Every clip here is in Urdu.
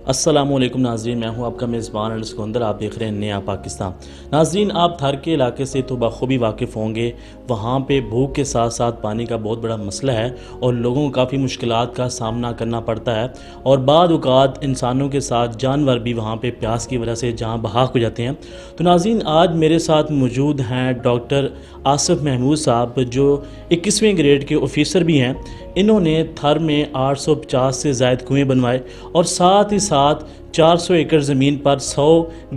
السلام علیکم ناظرین، میں ہوں آپ کا میزبان الاسکندر، آپ دیکھ رہے ہیں نیا پاکستان۔ ناظرین، آپ تھر کے علاقے سے تو بخوبی واقف ہوں گے، وہاں پہ بھوک کے ساتھ ساتھ پانی کا بہت بڑا مسئلہ ہے اور لوگوں کو کافی مشکلات کا سامنا کرنا پڑتا ہے، اور بعض اوقات انسانوں کے ساتھ جانور بھی وہاں پہ پیاس کی وجہ سے جہاں بحق ہو جاتے ہیں۔ تو ناظرین، آج میرے ساتھ موجود ہیں ڈاکٹر آصف محمود صاحب، جو 21ویں گریڈ کے آفیسر بھی ہیں۔ انہوں نے تھر میں 850 سے زائد کنویں بنوائے اور ساتھ ہی ساتھ 400 ایکڑ زمین پر 100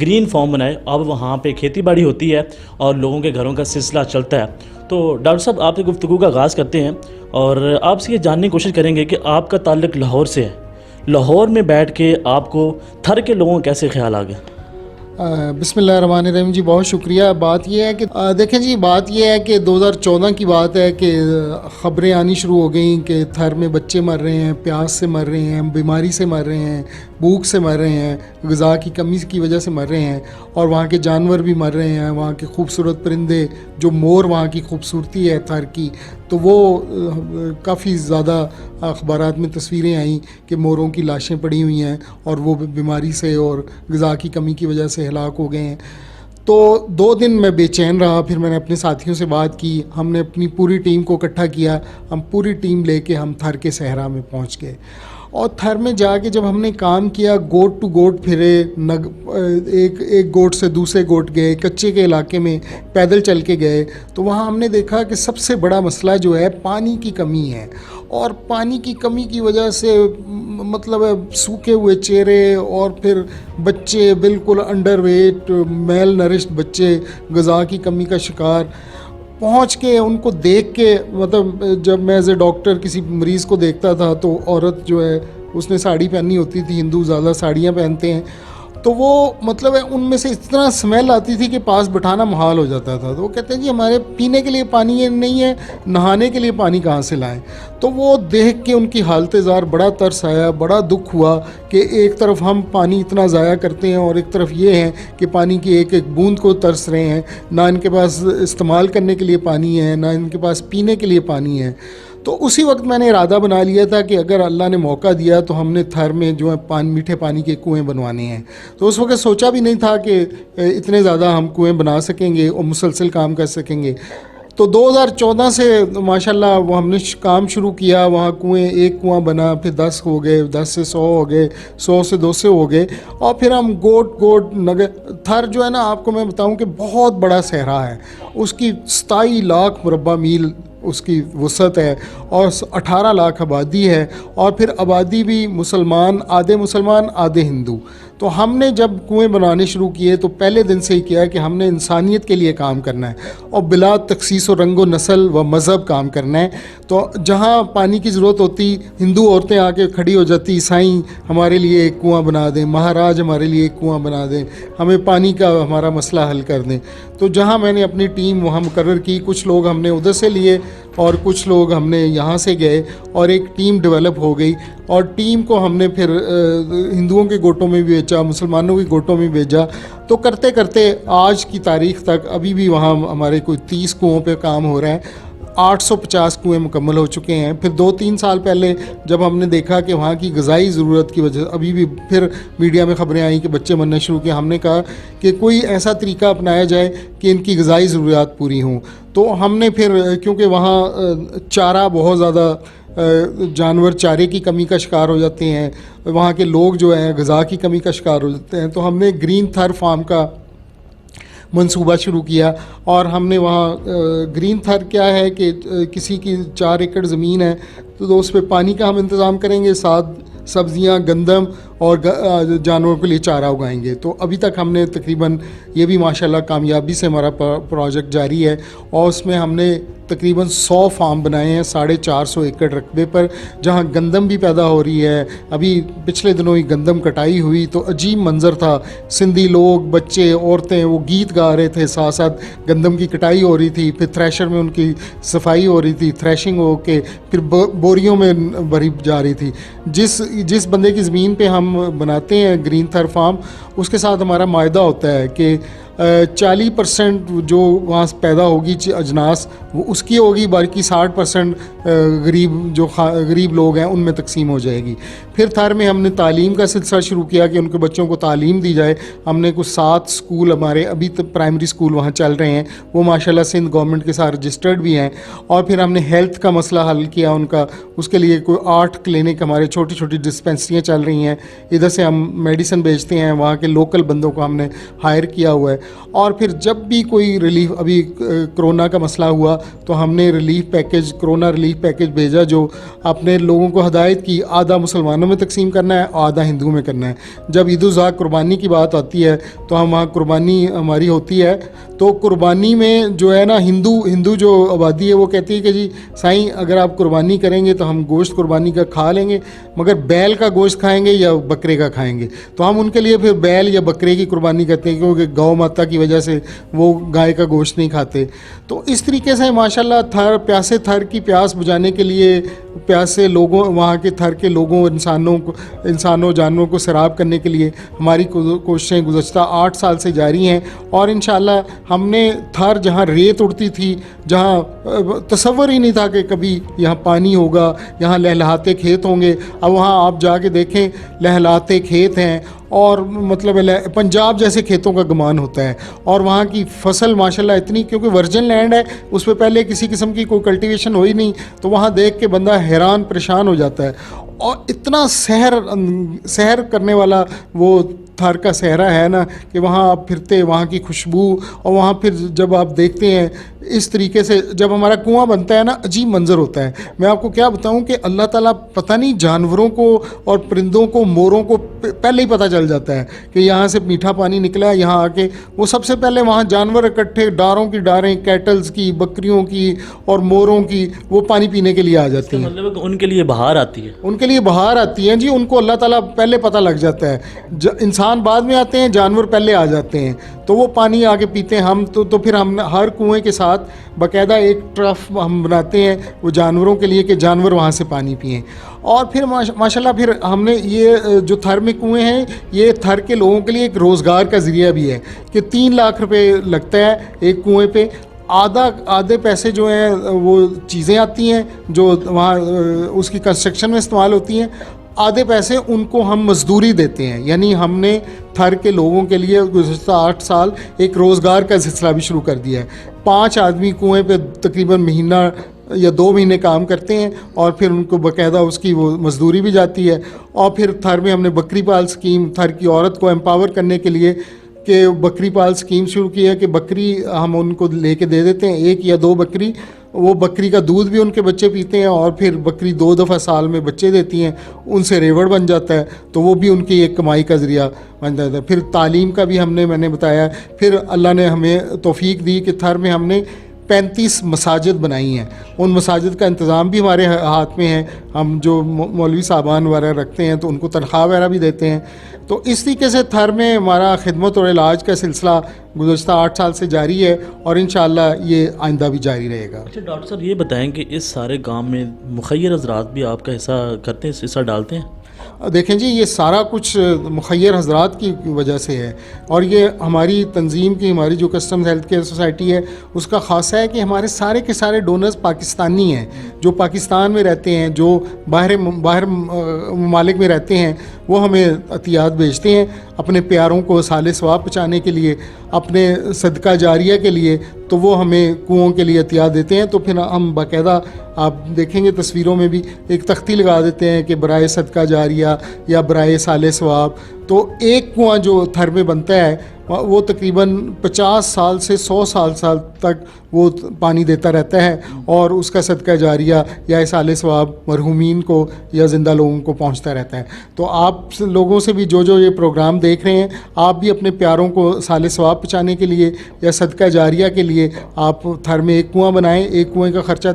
گرین فارم بنائے۔ اب وہاں پہ کھیتی باڑی ہوتی ہے اور لوگوں کے گھروں کا سلسلہ چلتا ہے۔ تو ڈاکٹر صاحب، آپ سے گفتگو کا آغاز کرتے ہیں اور آپ سے یہ جاننے کی کوشش کریں گے کہ آپ کا تعلق لاہور سے ہے۔ لاہور میں بیٹھ کے آپ کو تھر کے لوگوں کا کیسے خیال آ گیا؟ بسم اللہ الرحمن الرحیم جی، بہت شکریہ۔ بات یہ ہے کہ دیکھیں جی، بات یہ ہے کہ 2014 کی بات ہے کہ خبریں آنی شروع ہو گئیں کہ تھر میں بچے مر رہے ہیں، پیاس سے مر رہے ہیں، بیماری سے مر رہے ہیں، بھوک سے مر رہے ہیں، غذا کی کمی کی وجہ سے مر رہے ہیں، اور وہاں کے جانور بھی مر رہے ہیں، وہاں کے خوبصورت پرندے، جو مور وہاں کی خوبصورتی ہے تھر کی، تو وہ کافی زیادہ اخبارات میں تصویریں آئیں کہ موروں کی لاشیں پڑی ہوئی ہیں اور وہ بیماری سے اور غذا کی کمی کی وجہ سے ہلاک ہو گئے ہیں۔ تو 2 دن میں بے چین رہا، پھر میں نے اپنے ساتھیوں سے بات کی، ہم نے اپنی پوری ٹیم کو اکٹھا کیا، ہم پوری ٹیم لے کے ہم تھر کے صحرا میں پہنچ گئے، اور تھر میں جا کے جب ہم نے کام کیا، گوٹ ٹو گوٹ پھرے، ایک گوٹ سے دوسرے گوٹ گئے، کچے کے علاقے میں پیدل چل کے گئے، تو وہاں ہم نے دیکھا کہ سب سے بڑا مسئلہ جو ہے پانی کی کمی ہے، اور پانی کی کمی کی وجہ سے مطلب سوکھے ہوئے چہرے، اور پھر بچے بالکل انڈر ویٹ، میل نرشڈ بچے، غذا کی کمی کا شکار۔ پہنچ کے ان کو دیکھ کے، مطلب جب میں ایز اے ڈاکٹر کسی مریض کو دیکھتا تھا تو عورت جو ہے اس نے ساڑی پہنی ہوتی تھی، ہندو زیادہ ساڑیاں پہنتے ہیں، تو وہ مطلب ہے ان میں سے اتنا اسمیل آتی تھی کہ پاس بٹھانا محال ہو جاتا تھا۔ تو وہ کہتے ہیں جی ہمارے پینے کے لیے پانی نہیں ہے، نہانے کے لیے پانی کہاں سے لائیں؟ تو وہ دیکھ کے ان کی حالت زار بڑا ترس آیا، بڑا دکھ ہوا کہ ایک طرف ہم پانی اتنا ضائع کرتے ہیں اور ایک طرف یہ ہے کہ پانی کی ایک ایک بوند کو ترس رہے ہیں، نہ ان کے پاس استعمال کرنے کے لیے پانی ہے، نہ ان کے پاس پینے کے لیے پانی ہے۔ تو اسی وقت میں نے ارادہ بنا لیا تھا کہ اگر اللہ نے موقع دیا تو ہم نے تھر میں جو ہے میٹھے پانی کے کنویں بنوانے ہیں۔ تو اس وقت سوچا بھی نہیں تھا کہ اتنے زیادہ ہم کنویں بنا سکیں گے اور مسلسل کام کر سکیں گے۔ تو 2014 سے ماشاءاللہ وہ ہم نے کام شروع کیا، وہاں کنویں، ایک کنواں بنا، پھر 10 ہو گئے، 10 سے 100 ہو گئے، 100 سے 200 ہو گئے، اور پھر ہم گوٹ تھر جو ہے نا، آپ کو میں بتاؤں کہ بہت بڑا صحرا ہے، اس کی 27 لاکھ مربع میل اس کی وسعت ہے، اور 18 لاکھ آبادی ہے، اور پھر آبادی بھی مسلمان آدھے ہندو۔ تو ہم نے جب کنویں بنانے شروع کیے تو پہلے دن سے ہی کیا کہ ہم نے انسانیت کے لیے کام کرنا ہے اور بلا تخصیص و رنگ و نسل و مذہب کام کرنا ہے۔ تو جہاں پانی کی ضرورت ہوتی، ہندو عورتیں آ کے کھڑی ہو جاتی، سائیں ہمارے لیے ایک کنواں بنا دیں، مہاراج ہمارے لیے ایک کنواں بنا دیں، ہمیں پانی کا ہمارا مسئلہ حل کر دیں۔ تو جہاں میں نے اپنی ٹیم وہاں مقرر کی، کچھ لوگ ہم نے ادھر سے لیے اور کچھ لوگ ہم نے یہاں سے گئے، اور ایک ٹیم ڈیولپ ہو گئی، اور ٹیم کو ہم نے پھر ہندوؤں کے گوٹوں میں بھی بھیجا، مسلمانوں کے گوٹوں میں بھیجا۔ تو کرتے کرتے آج کی تاریخ تک ابھی بھی وہاں ہمارے کوئی 30 کنوؤں پہ کام ہو رہا ہے، 850 کنویں مکمل ہو چکے ہیں۔ پھر 2-3 سال پہلے جب ہم نے دیکھا کہ وہاں کی غذائی ضرورت کی وجہ سے ابھی بھی پھر میڈیا میں خبریں آئیں کہ بچے مرنے شروع کیے، ہم نے کہا کہ کوئی ایسا طریقہ اپنایا جائے کہ ان کی غذائی ضروریات پوری ہوں۔ تو ہم نے پھر، کیونکہ وہاں چارہ بہت زیادہ، جانور چارے کی کمی کا شکار ہو جاتے ہیں، وہاں کے لوگ جو ہیں غذا کی کمی کا شکار ہو جاتے ہیں، تو ہم نے گرین تھر فارم کا منصوبہ شروع کیا، اور ہم نے وہاں گرین تھر کیا ہے کہ کسی کی 4 ایکڑ زمین ہے تو اس پہ پانی کا ہم انتظام کریں گے، ساتھ سبزیاں، گندم اور جانوروں کے لیے چارہ اگائیں گے۔ تو ابھی تک ہم نے تقریباً، یہ بھی ماشاءاللہ کامیابی سے ہمارا پروجیکٹ جاری ہے، اور اس میں ہم نے تقریباً 100 فارم بنائے ہیں 450 ایکڑ رقبے پر، جہاں گندم بھی پیدا ہو رہی ہے۔ ابھی پچھلے دنوں ہی گندم کٹائی ہوئی تو عجیب منظر تھا، سندھی لوگ، بچے، عورتیں وہ گیت گا رہے تھے، ساتھ ساتھ گندم کی کٹائی ہو رہی تھی، پھر تھریشر میں ان کی صفائی ہو رہی تھی، تھریشنگ ہو کے پھر بوریوں میں بھری جا رہی تھی۔ جس بندے کی زمین پہ ہم بناتے ہیں گرین تھر فارم، اس کے ساتھ ہمارا معاہدہ ہوتا ہے کہ 40% جو وہاں پیدا ہوگی اجناس وہ اس کی ہوگی، باقی 60% غریب لوگ ہیں ان میں تقسیم ہو جائے گی۔ پھر تھر میں ہم نے تعلیم کا سلسلہ شروع کیا کہ ان کے بچوں کو تعلیم دی جائے۔ ہم نے کچھ 7 اسکول ہمارے ابھی تک پرائمری اسکول وہاں چل رہے ہیں، وہ ماشاءاللہ سندھ گورنمنٹ کے ساتھ رجسٹرڈ بھی ہیں۔ اور پھر ہم نے ہیلتھ کا مسئلہ حل کیا ان کا، اس کے لیے کوئی 8 کلینک ہمارے چھوٹی چھوٹی ڈسپینسریاں چل رہی ہیں، ادھر سے ہم میڈیسن بیچتے ہیں، وہاں کے لوکل بندوں کو ہم نے ہائر کیا ہوا ہے۔ اور پھر جب بھی کوئی ریلیف، ابھی کرونا کا مسئلہ ہوا تو ہم نے کرونا ریلیف پیکج بھیجا، جو اپنے لوگوں کو ہدایت کی آدھا مسلمانوں میں تقسیم کرنا ہے اور آدھا ہندوؤں میں کرنا ہے۔ جب عید الاضحیٰ قربانی کی بات آتی ہے تو ہم وہاں قربانی ہماری ہوتی ہے، تو قربانی میں جو ہے نا ہندو جو آبادی ہے وہ کہتی ہے کہ جی سائیں اگر آپ قربانی کریں گے تو ہم گوشت قربانی کا کھا لیں گے، مگر بیل کا گوشت کھائیں گے یا بکرے کا کھائیں گے؟ تو ہم ان کے لیے پھر بیل یا بکرے کی قربانی کرتے ہیں، کیونکہ گو ماتا کی وجہ سے وہ گائے کا گوشت نہیں کھاتے۔ تو اس طریقے سے ماشاءاللہ پیاسے تھر کی پیاس بجھانے کے لیے، پیاسے لوگوں، وہاں کے تھر کے لوگوں، انسانوں جانوروں کو سیراب کرنے کے لیے ہماری کوششیں گزشتہ 8 سال سے جاری ہیں۔ اور انشاءاللہ ہم نے تھر جہاں ریت اڑتی تھی، جہاں تصور ہی نہیں تھا کہ کبھی یہاں پانی ہوگا، یہاں لہلہاتے کھیت ہوں گے، اب وہاں آپ جا کے دیکھیں لہلہاتے کھیت ہیں، اور مطلب پنجاب جیسے کھیتوں کا گمان ہوتا ہے۔ اور وہاں کی فصل ماشاءاللہ اتنی، کیونکہ ورجن لینڈ ہے، اس پہ پہلے کسی قسم کی کوئی کلٹیویشن ہوئی نہیں، تو وہاں دیکھ کے بندہ حیران پریشان ہو جاتا ہے۔ اور اتنا سحر کرنے والا وہ تھر کا صحرا ہے نا کہ وہاں آپ پھرتے، وہاں کی خوشبو، اور وہاں پھر جب آپ دیکھتے ہیں اس طریقے سے جب ہمارا کنواں بنتا ہے نا، عجیب منظر ہوتا ہے۔ میں آپ کو کیا بتاؤں کہ اللہ تعالیٰ پتہ نہیں جانوروں کو اور پرندوں کو، موروں کو پہلے ہی پتہ چل جاتا ہے کہ یہاں سے میٹھا پانی نکلا ہے، یہاں آ کے وہ سب سے پہلے وہاں جانور اکٹھے، ڈاروں کی ڈاریں، کیٹلز کی، بکریوں کی اور موروں کی، وہ پانی پینے کے لیے آ جاتی ہیں۔ مطلب ان کے لیے بہار آتی ہے، ان کے لیے بہار آتی ہیں جی، ان کو اللہ تعالیٰ پہلے پتہ لگ جاتا ہے۔ انسان بعد میں آتے ہیں، جانور پہلے آ جاتے ہیں، تو وہ پانی آ کے پیتے ہیں۔ ہم تو پھر ہم ہر کنویں کے ساتھ باقاعدہ ایک ٹرف ہم بناتے ہیں وہ جانوروں کے لیے کہ جانور وہاں سے پانی پئیں۔ اور پھر ماشاءاللہ پھر ہم نے یہ جو تھر میں کنویں ہیں، یہ تھر کے لوگوں کے لیے ایک روزگار کا ذریعہ بھی ہے کہ 3 لاکھ روپے لگتا ہے ایک کنویں پہ۔ آدھے پیسے جو ہیں وہ چیزیں آتی ہیں جو وہاں اس کی کنسٹرکشن میں استعمال ہوتی ہیں، آدھے پیسے ان کو ہم مزدوری دیتے ہیں۔ یعنی ہم نے تھر کے لوگوں کے لیے گزشتہ 8 سال ایک روزگار کا سلسلہ بھی شروع کر دیا ہے۔ 5 آدمی کنویں پہ تقریباً مہینہ یا 2 مہینے کام کرتے ہیں، اور پھر ان کو باقاعدہ اس کی وہ مزدوری بھی جاتی ہے۔ اور پھر تھر میں ہم نے بکری پال اسکیم، تھر کی عورت کو امپاور کرنے کے لیے کہ بکری پال اسکیم شروع کی ہے کہ بکری ہم ان کو لے کے دے دیتے ہیں، 1 یا 2 بکری، وہ بکری کا دودھ بھی ان کے بچے پیتے ہیں، اور پھر بکری 2 دفعہ سال میں بچے دیتی ہیں، ان سے ریوڑ بن جاتا ہے، تو وہ بھی ان کی ایک کمائی کا ذریعہ بن جاتا ہے۔ پھر تعلیم کا بھی میں نے بتایا، پھر اللہ نے ہمیں توفیق دی کہ تھر میں ہم نے 35 مساجد بنائی ہیں۔ ان مساجد کا انتظام بھی ہمارے ہاتھ میں ہے، ہم جو مولوی صاحبان وغیرہ رکھتے ہیں تو ان کو تنخواہ وغیرہ بھی دیتے ہیں۔ تو اس طریقے سے تھر میں ہمارا خدمت اور علاج کا سلسلہ گزشتہ 8 سال سے جاری ہے، اور انشاءاللہ یہ آئندہ بھی جاری رہے گا۔ اچھا ڈاکٹر صاحب، یہ بتائیں کہ اس سارے کام میں مخیر حضرات بھی آپ کا حصہ کرتے ہیں، حصہ ڈالتے ہیں؟ دیکھیں جی، یہ سارا کچھ مخیر حضرات کی وجہ سے ہے، اور یہ ہماری تنظیم کی، ہماری جو کسٹمز ہیلتھ کیئر سوسائٹی ہے اس کا خاصہ ہے کہ ہمارے سارے کے سارے ڈونرز پاکستانی ہیں، جو پاکستان میں رہتے ہیں، جو باہر ممالک میں رہتے ہیں، وہ ہمیں عطیات بھیجتے ہیں اپنے پیاروں کو صالح ثواب پہنچانے کے لیے، اپنے صدقہ جاریہ کے لیے، تو وہ ہمیں کنوؤں کے لیے عطیات دیتے ہیں۔ تو پھر ہم باقاعدہ، آپ دیکھیں گے تصویروں میں بھی ایک تختی لگا دیتے ہیں کہ برائے صدقہ جاریہ یا برائے صالح ثواب۔ تو ایک کنواں جو تھر میں بنتا ہے وہ تقریباً 50 سال سے 100 سال تک وہ پانی دیتا رہتا ہے، اور اس کا صدقہ جاریہ یا صالح ثواب مرحومین کو یا زندہ لوگوں کو پہنچتا رہتا ہے۔ تو آپ لوگوں سے بھی جو یہ پروگرام دیکھ رہے ہیں، آپ بھی اپنے پیاروں کو صالح ثواب پہنچانے کے لیے یا صدقہ جاریہ کے لیے آپ تھر میں ایک کنواں بنائیں۔ ایک کنویں کا خرچہ